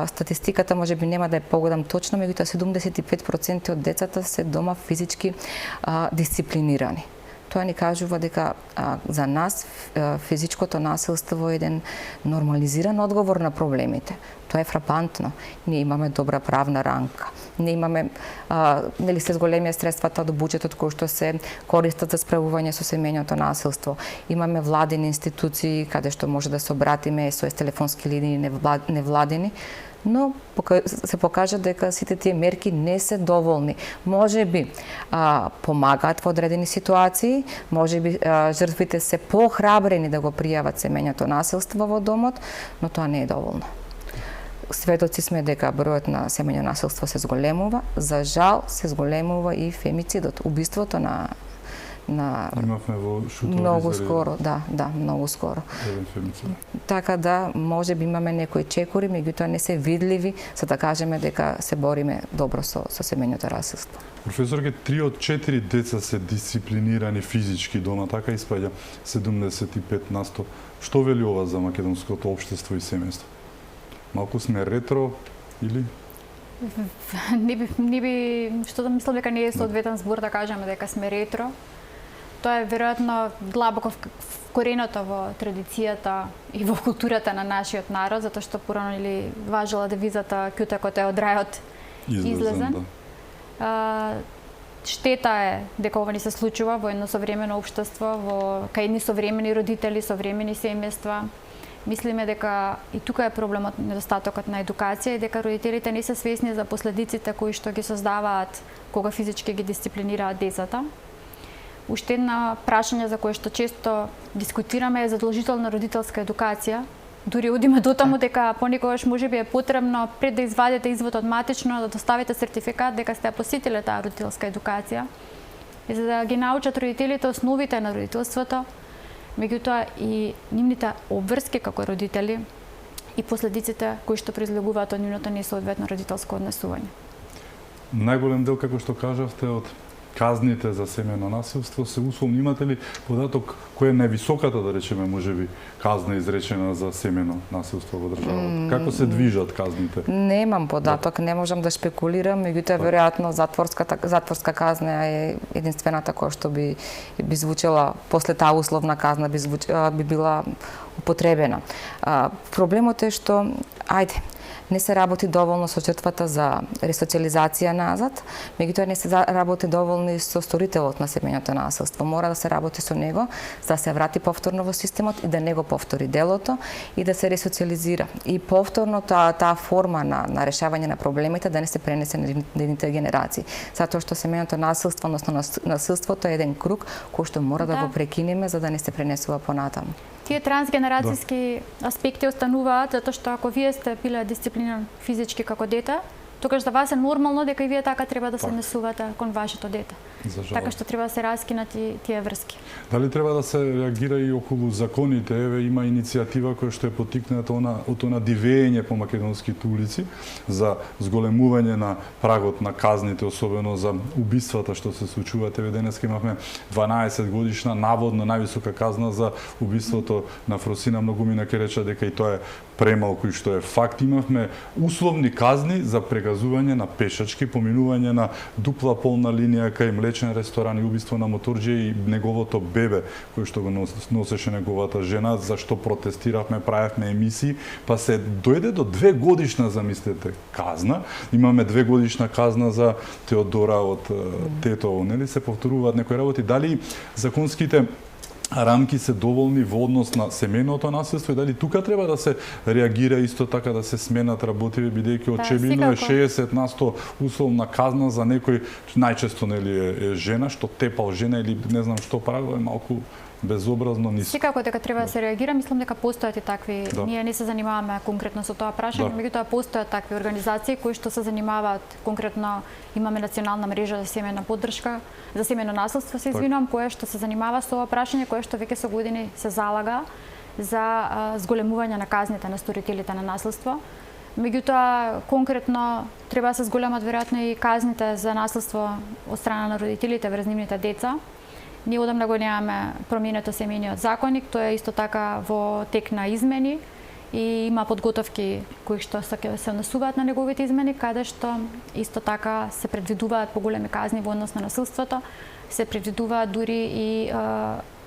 статистиката можеби нема да ја погодам точно, меѓутоа 75% од децата се дома физички дисциплинирани. Тоа ни кажува дека за нас физичкото насилство е еден нормализиран одговор на проблемите. Тоа е фрапантно. Ние имаме добра правна рамка. не имаме нели се зголемија средствата од буџетот кои што се користат за справување со семејното насилство. Имаме владени институции каде што може да се обратиме, SOS телефонски линии невладени, но се покажа дека сите тие мерки не се доволни. Може би помагаат во одредени ситуации, може би жртвите се похрабрени да го пријават семејното насилство во домот, но тоа не е доволно. Сведоци сме дека бројот на семејно насилство се зголемува, за жал се зголемува и фемицидот, убиството на имавме во Шутово многу скоро, да, многу скоро. Така да, може би имаме некои чекори, меѓутоа не се видливи, за да кажеме дека се бориме добро со семејното насилство. Професорке, 3 од 4 деца се дисциплинирани физички дома, така испаѓа 75%. Што вели ова за македонското општество и семејство? Малку сме ретро или? Не би, што да мислам дека не е соодветен збор да кажеме дека сме ретро. Тоа е веројатно длабоко вкореното во традицијата и во културата на нашиот народ, затоа што порано или важела девизата "Кјутекот е од рајот излезен". Штета е дека ова ни се случува во едно современо општество, кај едни современи родители, современи семејства. Мислиме дека и тука е проблемот, недостатокот на едукација и дека родителите не се свесни за последиците кои што ги создаваат кога физички ги дисциплинираат децата. Уште една прашање за кое што често дискутираме е задолжителна родителска едукација. Дури одиме до таму дека понекогаш можеби е потребно пред да извадите извод од матично да доставите сертификат дека сте посетиле таа родителска едукација. И за да ги научат родителите основите на родителството, меѓутоа и нивните обврски како родители и последиците кои што произлегуваат од нивното несоодветно родителско однесување. Најголем дел, како што кажавте, од казните за семејно насилство се условно. Имате ли податок која е највисоката, да речеме, можеби, казна изречена за семејно насилство во државата? Како се движат казните? Немам податок, не можам да шпекулирам, меѓутоа веројатно затворска казна е единствената која што би звучела после таа условна казна би била употребена. Проблемот е што не се работи доволно со жртвата за ресоциализација назад, меѓутоа не се работи доволно и со сторителот на семејното насилство. Мора да се работи со него, за да се врати повторно во системот и да не го повтори делото и да се ресоциализира. И повторно таа форма на решавање на проблемите да не се пренесе на идните генерации. Затоа што семејното насилство, односно насилството е еден круг кој што мора да го прекинеме за да не се пренесува понатаму. Тие трансгенерацијски аспекти остануваат, затоа што ако вие сте биле дисциплиниран физички како дете, тогаш за вас е нормално дека и вие така треба да се однесувате кон вашето дете. Така што треба да се раскинат и тие врски. Дали треба да се реагира и околу законите? Еве има иницијатива која што е поттикната од она дивење по македонските улици за зголемување на прагот на казните, особено за убиствата што се случуваат. Еве денеска имавме 12 годишна наводно највисока казна за убиството на Фросина. Многу мина ке рече дека и тоа е премалку и што е факт. Имавме условни казни за прегазување на пешачки, поминување на дупла полна линија кај млечен ресторан и убиство на моторџија и неговото бебе кој што го носеше неговата жена, за што протестиравме, правевме емисии, па се дојде до 2 годишна, замислете, казна. Имаме 2 годишна казна за Теодора од Тетово, нели се повторуваат некои работи. Дали законските рамки се доволни во однос на семејното насилство и дали тука треба да се реагира исто така да се сменат работиви, бидејќи очебидно е 60% условна казна за некој, најчесто нели е жена, што тепал жена или не знам што правил, е малку безобразно ниско. Секако дека треба да се реагира, мислам дека постојат и такви, ние не се занимаваме конкретно со тоа прашање, меѓутоа постојат такви организации кои што се занимаваат конкретно, имаме национална мрежа за семејна поддршка, за семејно насилство, се извинувам, која што се занимава со ова прашање, која што веќе со години се залага за зголемување на казните на сторителите на насилство. Меѓутоа, конкретно треба да се зголемат веројатно и казните за насилство од страна на родителите врз нивните деца. Ние одамна го немаме променето семејниот законник, тоа е исто така во тек на измени и има подготовки кои што се однесуваат на неговите измени, каде што исто така се предвидуваат поголеми казни во однос на насилството, се предвидуваат дури и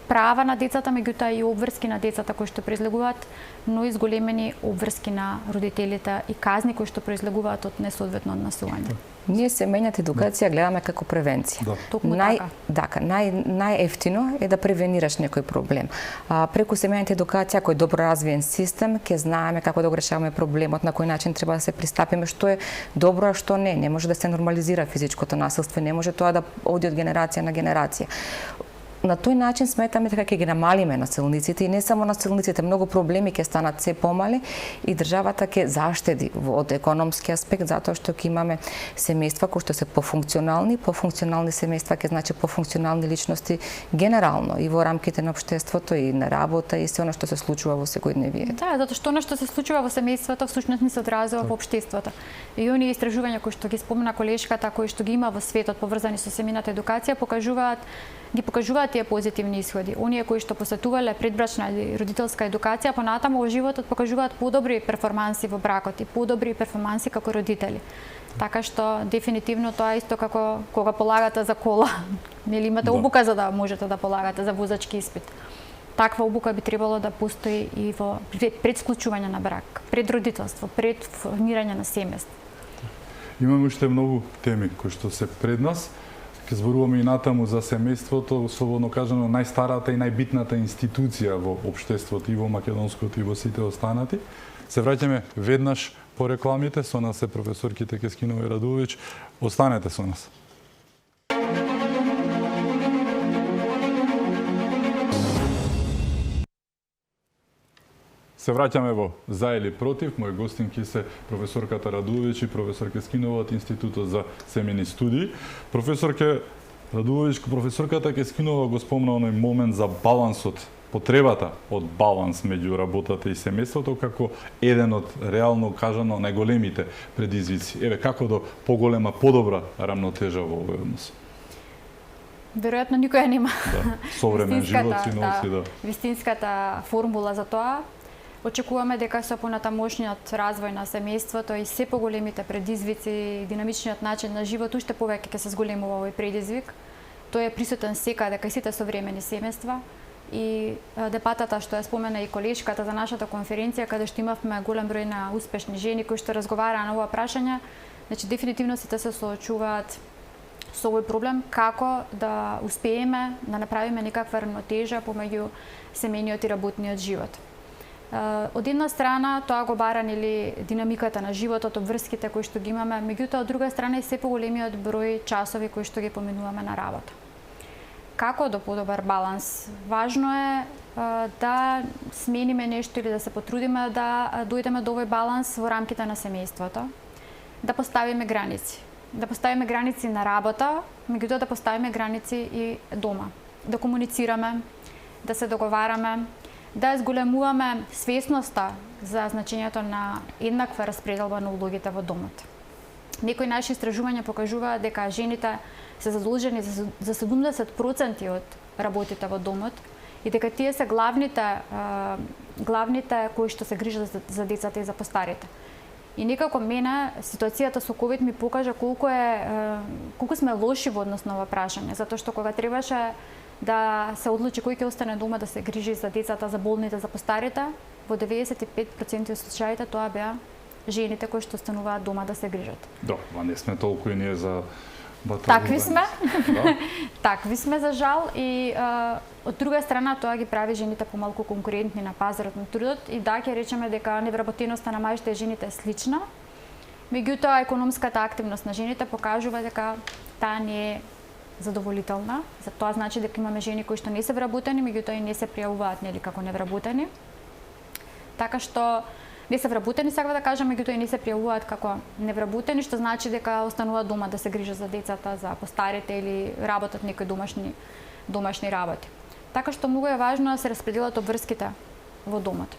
права на децата, меѓутоа и обврски на децата кои што произлегуваат, но и зголемени обврски на родителите и казни кои што произлегуваат од несоодветно однесување. Ние семејната едукација гледаме како превенција. Токму така. Најефтино е да превенираш некој проблем. Преку семејната едукација, кој е добро развиен систем, ќе знаеме како да го решаваме проблемот, на кој начин треба да се пристапиме, што е добро, а што не. Не може да се нормализира физичкото насилство, не може тоа да оди од генерација на генерација. На тој начин сметаме дека ќе ги намалиме насилниците и не само насилниците, многу проблеми ќе станат се помали и државата ќе заштеди од економски аспект затоа што ќе имаме семејства кои што се пофункционални семејства ќе значи пофункционални личности генерално и во рамките на општеството и на работа и се она што се случува во секојдневието. Да, затоа што она што се случува во семејството всушност не се одразува во општеството. И оние истражувања кои што ги спомна колешката, кои што ги има во светот поврзани со семејната едукација покажуваат тие позитивни исходи. Оние кои што посетувале предбрачна или родителска едукација, понатаму во животот покажуваат подобри перформанси во бракот и подобри перформанси како родители. Така што дефинитивно тоа исто како кога полагате за кола, нели имате обука за да можете да полагате за возачки испит. Таква обука би требало да постои и во пред склучување на брак, пред родителство, пред формирање на семејство. Имаме уште многу теми кои што се пред нас. Ке зборуваме и натаму за семејството, слободно кажано најстарата и најбитната институција во општеството и во македонското и во сите останати. Се враќаме веднаш по рекламите, со нас е професорките Кескинова и Радуловиќ. Останете со нас. Се враќаме во За или против. Мои гостинки се професорката Радуловиќ и професор Кескинова од Институтот за семејни студии. Професорке Радуловиќ, професорката Кескинова го спомна оној момент за балансот, потребата од баланс меѓу работата и семејството како еден од реално кажано најголемите предизвици. Еве како до поголема, подобра рамнотежа во овој однос. Веројатно никоја нема. Да, современ живот си носи, да. Вистинската формула за тоа. Очекуваме дека со понатамошниот развој на семејството и се поголемите предизвици и динамичниот начин на живот уште повеќе ќе се зголемува овој предизвик. Тој е присутен секаде кај сите современи семејства и дебатата што ја спомена и колешката за нашата конференција каде што имавме голем број на успешни жени кои што разговараа на ова прашање, значи дефинитивно сите се соочуваат со овој проблем како да успееме да направиме некаква рамнотежа помеѓу семејниот и работниот живот. Од една страна тоа го бара нели динамиката на животот, обврските кои што ги имаме, меѓутоа од друга страна и се поголемиот број часови кои што ги поминуваме на работа. Како до подобар баланс? Важно е да смениме нешто или да се потрудиме да дојдеме до овој баланс во рамките на семејството, да поставиме граници. Да поставиме граници на работа, меѓутоа да поставиме граници и дома. Да комуницираме, да се договараме, да зголемуваме свесноста за значењето на еднаква распределба на улогите во домот. Некои наши истражувања покажуваат дека жените се задолжени за 70% од работите во домот и дека тие се главните кои што се грижат за децата и за постарите. И некако мене ситуацијата со ковид ми покажа колку сме лоши во однос на ова прашање, затоа што кога требаше да се одлучи кој ќе остане дома да се грижи за децата, за болните, за постарите, во 95% од случаите тоа беа жените кои што остануваат дома да се грижат. Да, ма не сме толку и ние за баталија. Такви сме. Да. Такви сме за жал и од друга страна тоа ги прави жените помалку конкурентни на пазарот на трудот и да ќе речеме дека невработеноста на мажите и жените е слична. Меѓутоа економската активност на жените покажува дека таа не е задоволителна. За тоа значи дека имаме жени кои што не се вработени, меѓутоа и не се пријавуваат нели како невработени. Така што не се вработени, сакам да кажам, меѓутоа и не се пријавуваат како невработени, што значи дека остануваат дома да се грижат за децата, за постарите или работат некои домашни работи. Така што многу е важно да се распределат обврските во домот.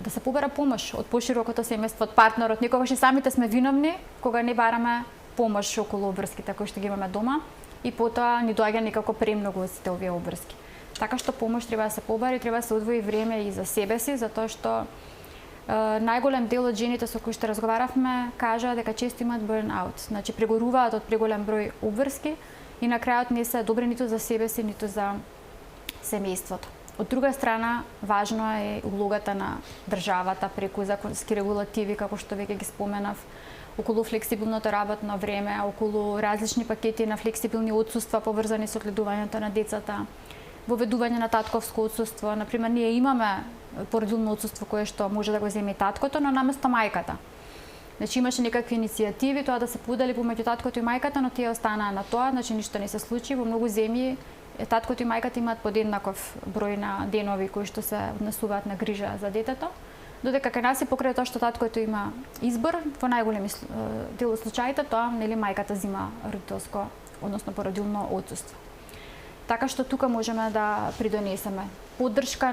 Да се побара помош од поширокото семејство, од партнерот. Некогаш и самите сме виновни кога не бараме помош околу обврските кои што ги имаме дома. И потоа ни доаѓа некако премногу од сите овие обврски. Така што помош треба да се побари, треба да се одвои време и за себе си, затоа што најголем дел од жените со кои што разговаравме кажаа дека често имаат burn-out, значи прегоруваат од преголем број обврски и на крајот не се добри ниту за себе си, ниту за семејството. Од друга страна, важно е улогата на државата преку законски регулативи, како што веќе ги споменав, околу флексибилното работно време, околу различни пакети на флексибилни отсуства поврзани со одгледувањето на децата, воведување на татковско отсуство. Например, ние имаме породилно отсуство кое што може да го земе таткото, но наместо мајката. Значи имаше некакви иницијативи тоа да се подели помеѓу таткото и мајката, но тие останаа на тоа, значи ништо не се случи. Во многу земји таткото и мајката имаат подеднаков број на денови кои што се однесуваат на грижа за детето. Додека кај нас е покрај тоа што таткото има избор, во најголеми дел од случаите тоа нели мајката зима родителско, односно породилно отсуство. Така што тука можеме да придонесеме поддршка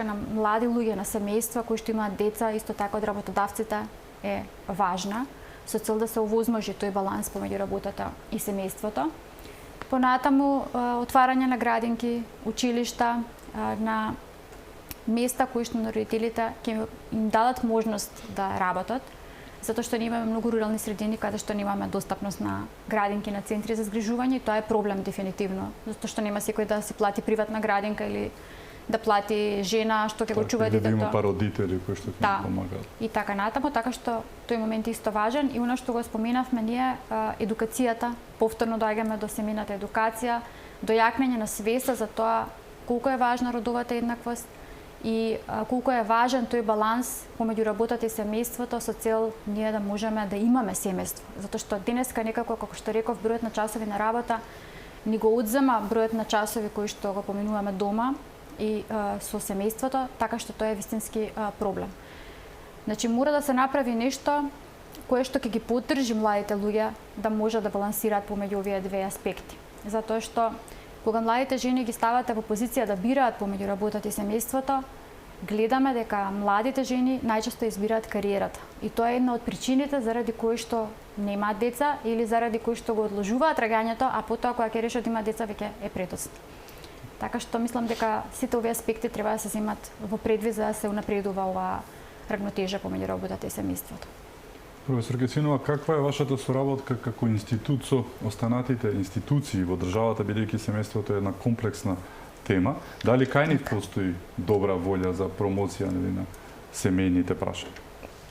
на млади луѓе, на семејства кои што имаат деца, исто така од работодавците е важна, со цел да се овозможи тој баланс помеѓу работата и семејството. Понатаму отварање на градинки, училишта, на места кои што на родителите ќе им дадат можност да работат, затоа што ние имаме многу рурални средини каде што немаме достапност на градинки, на центри за згрижување и тоа е проблем дефинитивно, затоа што нема секој да си плати приватна градинка или да плати жена што ќе го чува детето. Да има па родители кои што ќе помагаат. И така натаму, така што тој момент е исто важен и она што го споменавме ние, едукацијата, повторно доаѓаме до семејната едукација, до јакнење на свеста за тоа колку е важна родовата еднаквост и колку е важен тој баланс помеѓу работата и семејството со цел ние да можеме да имаме семејство. Затоа што денеска некако, како што реков, бројот на часови на работа ни го одзема бројот на часови кои што го поминуваме дома и со семејството, така што тоа е вистински проблем. Значи мора да се направи нешто кое што ќе ги поддржи младите луѓе да може да балансираат помеѓу овие две аспекти. Затоа што кога младите жени ги ставате во позиција да бираат помеѓу работата и семејството, гледаме дека младите жени најчесто избираат кариерата. И тоа е една од причините заради кои што немаат деца или заради кои што го одложуваат раѓањето, а потоа кога ќе решат да имаат деца веќе е предоцна. Така што мислам дека сите овие аспекти треба да се земат во предвид за да се унапредува оваа равнотежа помеѓу работата и семејството. Професор Кецинова, каква е вашата соработка како институт со останатите институции во државата, бидејќи семејството е една комплексна тема? Дали кај нив постои добра волја за промоција на семејните прашања?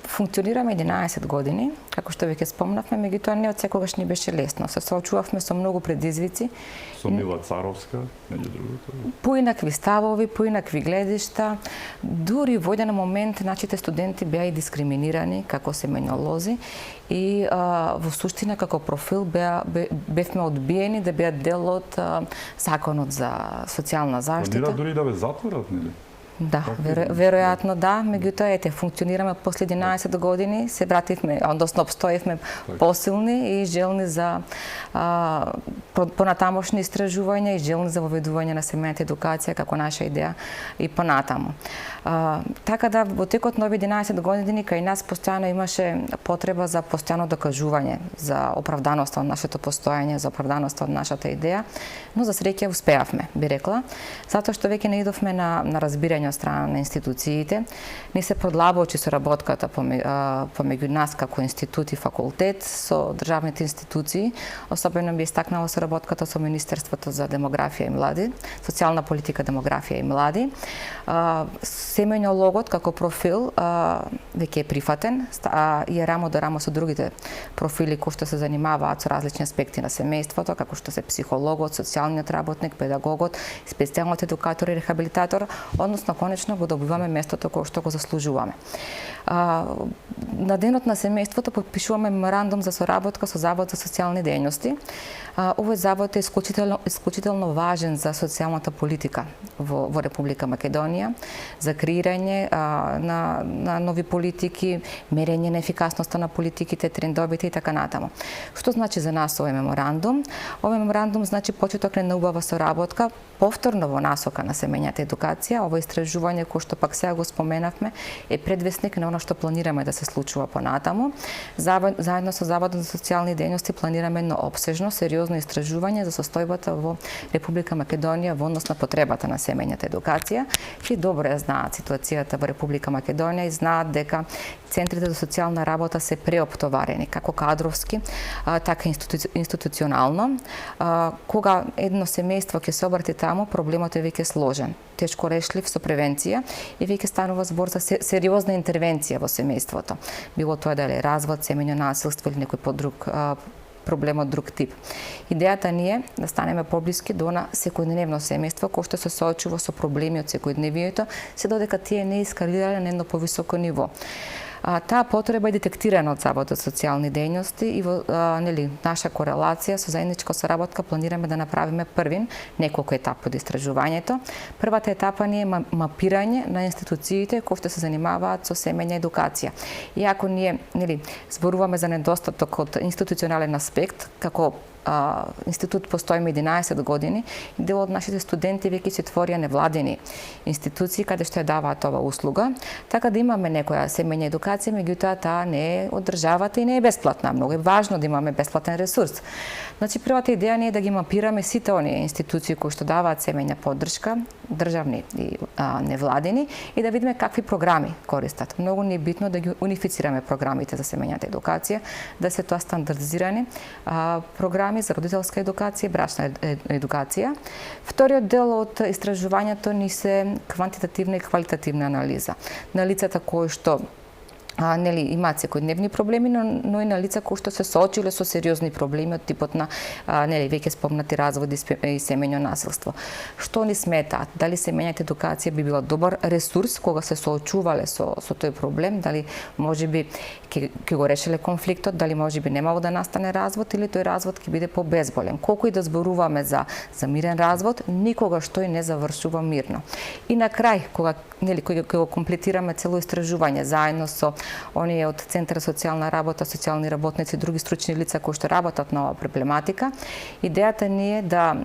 Функционираме 11 години, како што веќе спомнавме, меѓутоа не од секогаш ни беше лесно. Се соочувавме со многу предизвици. Со Мила Царовска, меѓу другото. Поинакви ставови, поинакви гледишта. Дури во еден момент нашите студенти беа и дискриминирани како семејнолози и во суштина како профил бевме одбиени да бидат дел од законот за социјална заштита. Дури да ве затворат, нели? Да, веројатно да, меѓутоа ете функционираме после 11 години, се вративме, односно обстоевме посилни и желни за понатамошни истражувања и желни за воведување на семејната едукација како наша идеја и понатаму. Така да во текот на овие 11 години кај нас постојано имаше потреба за постојано докажување за оправданоста од нашето постоење, за оправданоста од нашата идеја, но за среќа успеавме, би рекла, затоа што веќе наидовме на разбирање од страна на институциите. Ни се продлабочи соработката помеѓу нас како институт и факултет со државните институции, особено би истакнала соработката со Министерството за демографија и млади, социјална политика, демографија и млади. Семејнологот како профил веќе е прифатен и е рамо до рамо со другите профили кои што се занимаваат со различни аспекти на семејството, како што се психологот, социјалниот работник, педагогот, специјалниот едукатор и рехабилитатор, односно конечно го добиваме местото кое што го заслужуваме. На денот на семејството подпишуваме меморандум за соработка со Завод за социјални дејности. Овој завод е исклучително важен за социјалната политика во Република Македонија, за креирање на нови политики, мерење на ефикасноста на политиките, трендовите и така натаму. Што значи за нас овој меморандум? Овој меморандум значи почеток на убава соработка, повторно во насока на семејната едукација. Ова истражување истражување кој што пак сега го споменавме е предвесник на она што планираме да се случува понатаму. Заедно со Заводот за социјални дејности планираме едно опсежно, сериозно истражување за состојбата во Република Македонија во однос на потребата на семејната едукација. И добро ја знаат ситуацијата во Република Македонија и знаат дека центрите за социјална работа се преоптоварени, како кадровски, така институционално. Кога едно семејство ќе се обрати таму, проблемот е веќе сложен, тешко решлив со превенција и веќе станува збор за сериозна интервенција во семејството. Било тоа дали развод, семејно насилство или некој подруг проблем од друг тип. Идејата ни е да станеме поблиски до на секојдневно семејство кој што се соочува со проблеми од секојдневието, се додека тие не ескалирале на едно повисоко ниво. Таа потреба е детектирана од Заводот за социјални дејности и во наша корелација со заедничка соработка планираме да направиме првин неколку етапи од истражувањето. Првата етапа ни е мапирање на институциите кои што се занимаваат со семејна едукација. Иако ние зборуваме за недостаток од институционален аспект, како институт постоиме 11 години, дел од нашите студенти веќе се отворија невладени институции каде што ја даваат ова услуга, така да имаме некоја семејна едукација, меѓутоа таа не е од државата и не е бесплатна. Многу е важно да имаме бесплатен ресурс. Значи првата идеја ни е да ги мапираме сите оние институции кои што даваат семејна поддршка, државни и невладени, и да видиме какви програми користат. Многу ни е битно да ги унифицираме програмите за семејната едукација, да се тоа стандардизирани програми за родителска едукација и брачна едукација. Вториот дел од истражувањето ни се квантитативна и квалитативна анализа на лицата кои што имаат секојдневни проблеми, но и на лица кои што се соочиле со сериозни проблеми од типот на веќе спомнати разводи и семејно насилство. Што ни сметаат? Дали семејната едукација би била добар ресурс кога се соочувале со тој проблем, дали можеби ќе го решиле конфликтот, дали можеби немало да настане развод или тој развод ќе биде побезболен. Колку и да зборуваме за мирен развод, никогаш тој не завршува мирно. И на крај, кога го комплетираме цело истражување заедно со оние од Центар за социјална работа, социјални работници и други стручни лица кои што работат на оваа проблематика, идејата ни е да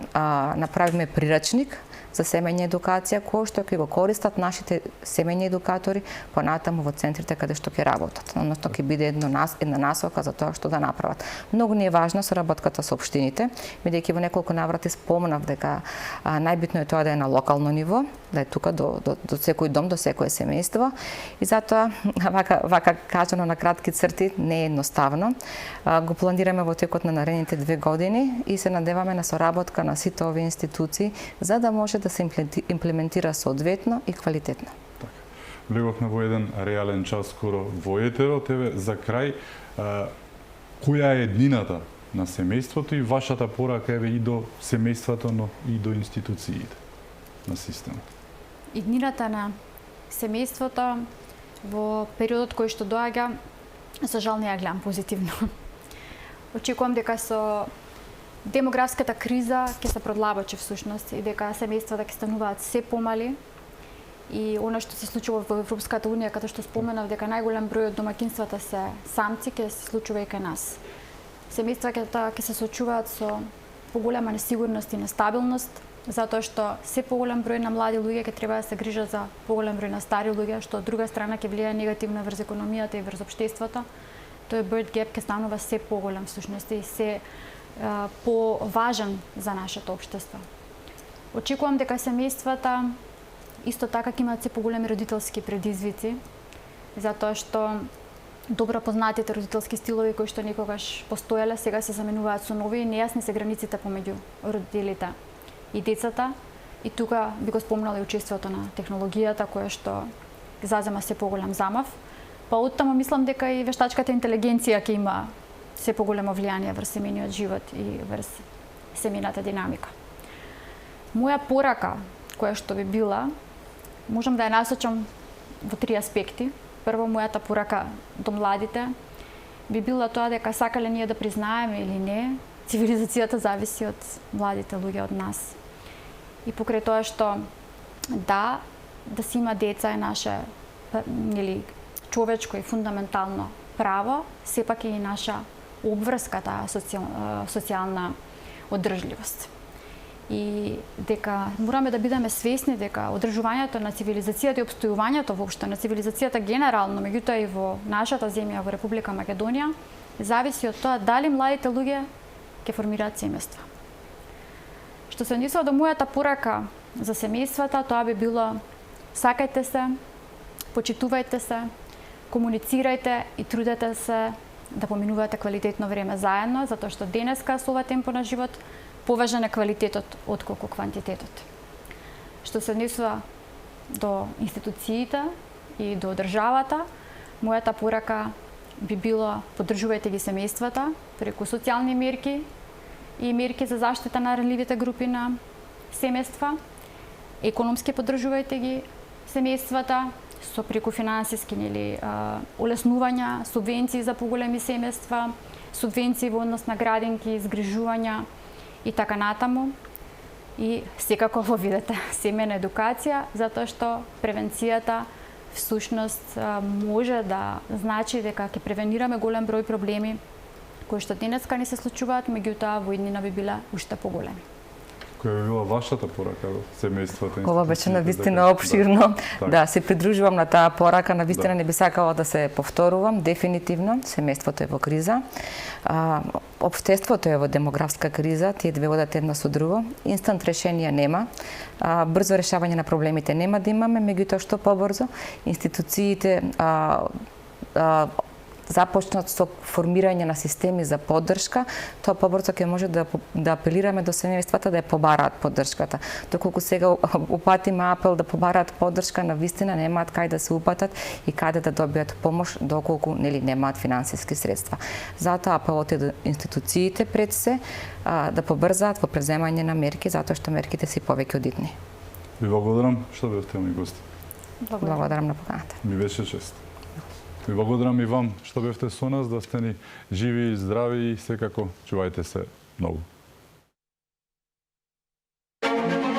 направиме прирачник за семејна едукација кој што ќе го користат нашите семејни едукатори понатаму во центрите каде што ќе работат. Односно ќе биде една насока за тоа што да направат. Многу ни е важна соработката со општините, бидејќи во неколку наврати спомнав дека најбитно е тоа да е на локално ниво, да е тука до секој дом, до секое семејство, и затоа вака кажано на кратки црти не е едноставно. Го планираме во текот на наредните 2 години и се надеваме на соработка на сите овие институции за да може да се имплементира соодветно и квалитетно. Така. Влеговме во еден реален час скоро во етерот. За крај, која е еднината на семејството и вашата порака и до семејството, но и до институциите на системот? Еднината на семејството во периодот кој што доаѓа, за жал не ја гледам позитивно. Очекувам дека со демографската криза ќе се продлабочи всушност и дека семејствата ќе стануваат се помали, и она што се случува во Европската унија, каде што споменав дека најголем број од домаќинствата се самци, ќе се случува и кај нас. Семејствата ќе се соочуваат со поголема несигурност и нестабилност, затоа што се поголем број на млади луѓе ќе треба да се грижат за поголем број на стари луѓе, што од друга страна ќе влијае негативно врз економијата и врз општеството. Тој birth gap ќе станува се поголем всушност и се поважен за нашето општество. Очекувам дека семејствата исто така ќе имаат се поголеми родителски предизвици, затоа што добро познатите родителски стилови кои што некогаш постоеле сега се заменуваат со нови и нејасни се границите помеѓу родителите и децата. И тука би го спомнала и учеството на технологијата која што зазема се поголем замав. Па оттаму мислам дека и вештачката интелигенција ќе има се поголемо влијание врз семејниот живот и врз семејната динамика. Моја порака, која што би била, можам да ја насочам во 3 аспекти. Прво, мојата порака до младите би била тоа дека сакале ние да признаеме или не, цивилизацијата зависи од младите луѓе, од нас. И покрај тоа што да си има деца е наше човечко и фундаментално право, сепак и наша обврска таа социјална одржливост. и дека мораме да бидеме свесни дека одржувањето на цивилизацијата и обстојувањето воопшто на цивилизацијата генерално, меѓутоа и во нашата земја, во Република Македонија, зависи од тоа дали младите луѓе ќе формираат семејства. Што се однесува до мојата порака за семејствата, тоа би било: сакајте се, почитувајте се, комуницирајте и трудете се да поминувате квалитетно време заедно, затоа што денеска со ова темпо на живот поважен е квалитетот отколку квантитетот. Што се однесува до институциите и до државата, мојата порака би било: поддржувајте ги семејствата преку социјални мерки и мерки за заштита на ранливите групи на семејства, економски поддржувајте ги семејствата со преку финансиски олеснувања, субвенции за поголеми семејства, субвенции во однос на градинки, згрижувања и така натаму. И секако во видете семејна едукација, затоа што превенцијата всушност може да значи дека ќе превенираме голем број проблеми кои што денеска ни се случуваат, меѓутоа во иднина би биле уште поголеми. Која би била вашата порака во семејствата? Ова беше навистина опширно. Да, се придружувам на таа порака, навистина не би сакала да се повторувам, дефинитивно. Семејството е во криза. Општеството е во демографска криза, тие две одат едно со друго. Инстант решенија нема. Брзо решавање на проблемите нема да имаме, меѓутоа што побрзо институциите започнат со формирање на системи за поддршка, тоа побрзо ќе може да апелираме до семејствата да ја побараат поддршката. Доколку сега упатиме апел да побараат поддршка, навистина немаат кај да се упатат и каде да добијат помош, доколку немаат финансиски средства. Затоа апелот е до институциите пред се да побрзаат во преземање на мерки, затоа што мерките се повеќе одитни. Ви благодарам што бевте мои гости. Благодарам на поканата. Ми беше чест. Ви благодарам и вам што бевте со нас, да сте ни живи и здрави и секако чувајте се многу.